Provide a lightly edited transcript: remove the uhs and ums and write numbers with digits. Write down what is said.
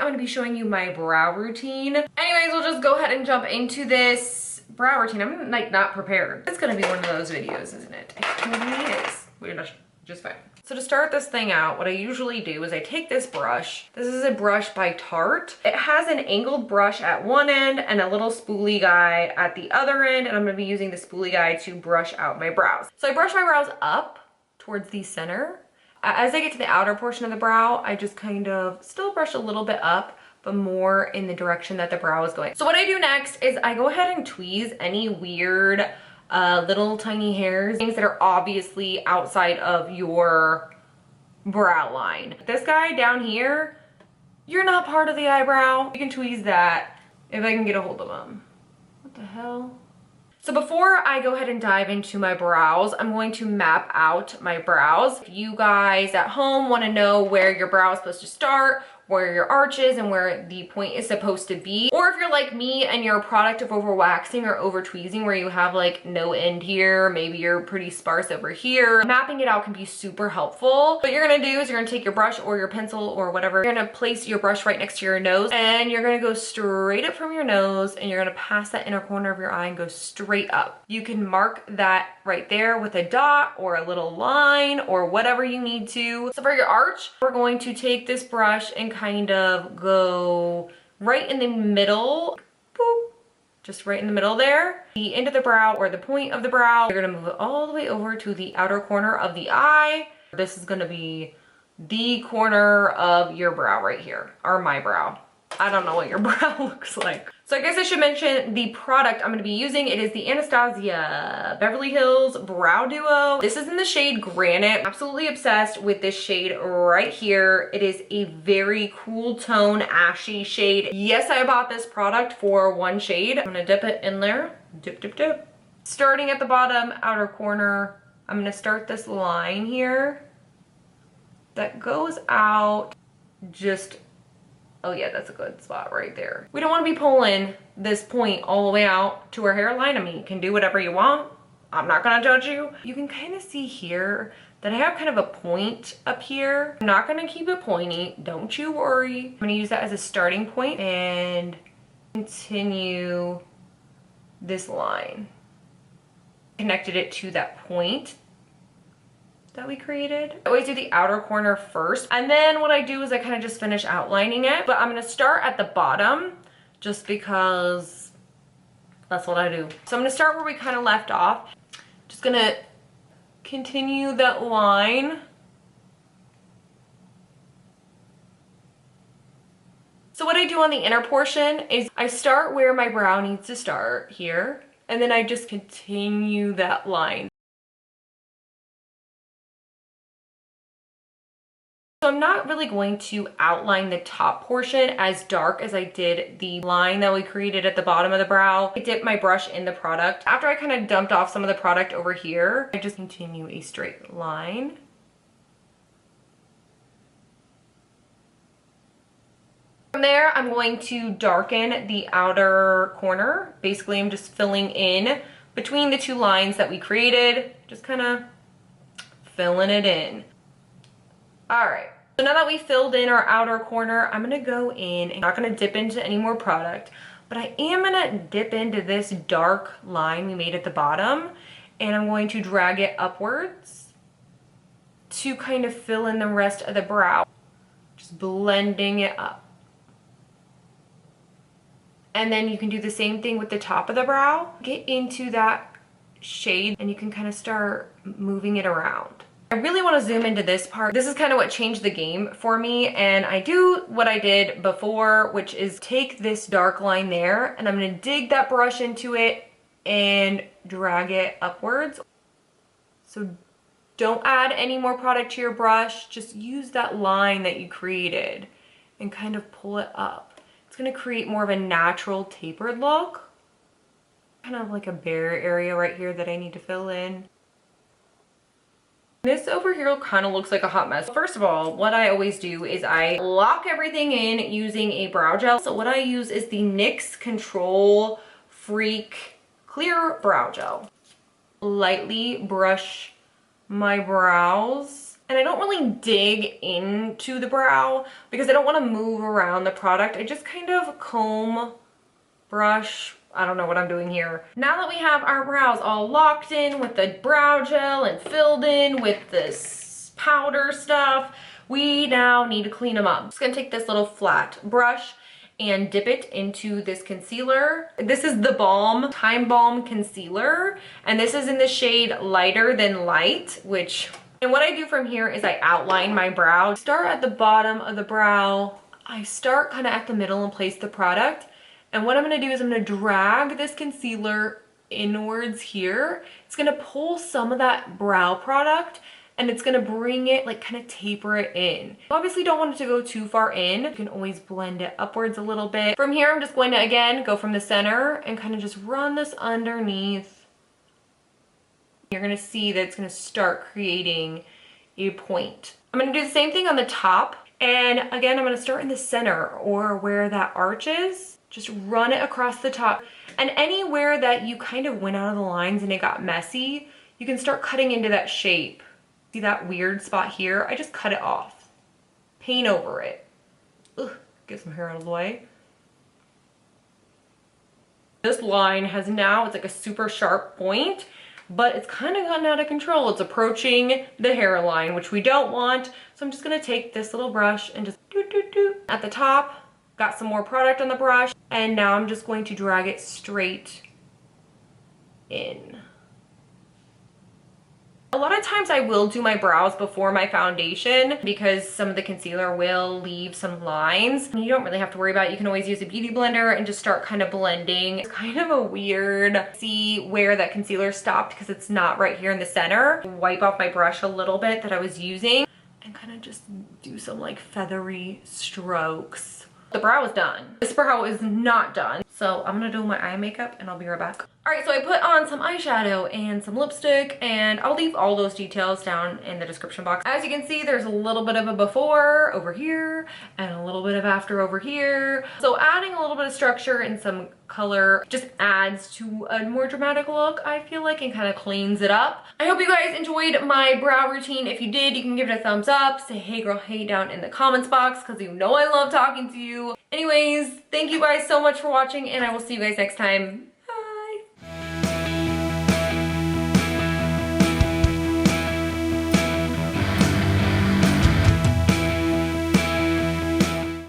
I'm gonna be showing you my brow routine. Anyways, we'll just go ahead and jump into this brow routine. I'm like not prepared. It's gonna be one of those videos, isn't it? It totally is. We're just fine. So to start this thing out, what I usually do is I take this brush. This is a brush by Tarte. It has an angled brush at one end and a little spoolie guy at the other end, and I'm gonna be using the spoolie guy to brush out my brows. So I brush my brows up towards the center. As I get to the outer portion of the brow, I just kind of still brush a little bit up, but more in the direction that the brow is going. So what I do next is I go ahead and tweeze any weird little tiny hairs, things that are obviously outside of your brow line. This guy down here, you're not part of the eyebrow. You can tweeze that if I can get a hold of him. What the hell? So before I go ahead and dive into my brows, I'm going to map out my brows. If you guys at home want to know where your brow is supposed to start, where your arch is, and where the point is supposed to be, or if you're like me and you're a product of over waxing or over tweezing where you have like no end here, maybe you're pretty sparse over here, mapping it out can be super helpful. What you're gonna do is you're gonna take your brush or your pencil or whatever, you're gonna place your brush right next to your nose, and you're gonna go straight up from your nose, and you're gonna pass that inner corner of your eye and go straight up. You can mark that right there with a dot or a little line or whatever you need to. So for your arch, we're going to take this brush and kind of go right in the middle, boop, just right in the middle there. The end of the brow or the point of the brow, you're gonna move it all the way over to the outer corner of the eye. This is gonna be the corner of your brow right here, or my brow. I don't know what your brow looks like. So I guess I should mention the product I'm going to be using. It is the Anastasia Beverly Hills Brow Duo. This is in the shade Granite. I'm absolutely obsessed with this shade right here. It is a very cool tone, ashy shade. Yes, I bought this product for one shade. I'm going to dip it in there. Dip, dip, dip. Starting at the bottom outer corner, I'm going to start this line here that goes out just, oh yeah, that's a good spot right there. We don't want to be pulling this point all the way out to our hairline. I mean, you can do whatever you want. I'm not gonna judge you. You can kind of see here that I have kind of a point up here. I'm not gonna keep it pointy, don't you worry. I'm gonna use that as a starting point and continue this line. Connected it to that point that we created. I always do the outer corner first, and then what I do is I kind of just finish outlining it, but I'm going to start at the bottom just because that's what I do. So I'm going to start where we kind of left off. Just going to continue that line. So what I do on the inner portion is I start where my brow needs to start here, and then I just continue that line. So I'm not really going to outline the top portion as dark as I did the line that we created at the bottom of the brow. I dipped my brush in the product. After I kind of dumped off some of the product over here, I just continue a straight line. From there, I'm going to darken the outer corner. Basically, I'm just filling in between the two lines that we created, just kind of filling it in. All right, so now that we filled in our outer corner, I'm gonna go in, I'm not gonna dip into any more product, but I am gonna dip into this dark line we made at the bottom, and I'm going to drag it upwards to kind of fill in the rest of the brow, just blending it up. And then you can do the same thing with the top of the brow. Get into that shade and you can kind of start moving it around. I really want to zoom into this part. This is kind of what changed the game for me, and I do what I did before, which is take this dark line there and I'm going to dig that brush into it and drag it upwards. So don't add any more product to your brush, just use that line that you created and kind of pull it up. It's going to create more of a natural tapered look. Kind of like a bare area right here that I need to fill in. This over here kind of looks like a hot mess. First of all, what I always do is I lock everything in using a brow gel. So what I use is the NYX Control Freak Clear Brow Gel. Lightly brush my brows And I don't really dig into the brow because I don't want to move around the product. I just kind of comb, brush, I don't know what I'm doing here. Now that we have our brows all locked in with the brow gel and filled in with this powder stuff, we now need to clean them up. I'm just gonna take this little flat brush and dip it into this concealer. This is the Balm Time Balm Concealer, and this is in the shade Lighter Than Light, and what I do from here is I outline my brow. Start at the bottom of the brow. I start kind of at the middle and place the product. And what I'm gonna do is I'm gonna drag this concealer inwards here. It's gonna pull some of that brow product and it's gonna bring it, like kind of taper it in. Obviously don't want it to go too far in. You can always blend it upwards a little bit. From here, I'm just going to, again, go from the center and kind of just run this underneath. You're gonna see that it's gonna start creating a point. I'm gonna do the same thing on the top. And again, I'm gonna start in the center or where that arch is. Just run it across the top. And anywhere that you kind of went out of the lines and it got messy, you can start cutting into that shape. See that weird spot here? I just cut it off. Paint over it. Ugh, get some hair out of the way. This line has now, it's like a super sharp point, but it's kind of gotten out of control. It's approaching the hairline, which we don't want. So I'm just gonna take this little brush and just do. At the top, got some more product on the brush, and now I'm just going to drag it straight in. A lot of times I will do my brows before my foundation because some of the concealer will leave some lines. You don't really have to worry about it. You can always use a beauty blender and just start kind of blending. It's kind of a weird, see where that concealer stopped because it's not right here in the center. Wipe off my brush a little bit that I was using and kind of just do some like feathery strokes. The brow is done. This brow is not done. So I'm gonna do my eye makeup and I'll be right back. All right, so I put on some eyeshadow and some lipstick, and I'll leave all those details down in the description box. As you can see, there's a little bit of a before over here and a little bit of after over here. So adding a little bit of structure and some color just adds to a more dramatic look, I feel like, and kind of cleans it up. I hope you guys enjoyed my brow routine. If you did, you can give it a thumbs up. Say hey girl, hey down in the comments box because you know I love talking to you. Anyways, thank you guys so much for watching, and I will see you guys next time.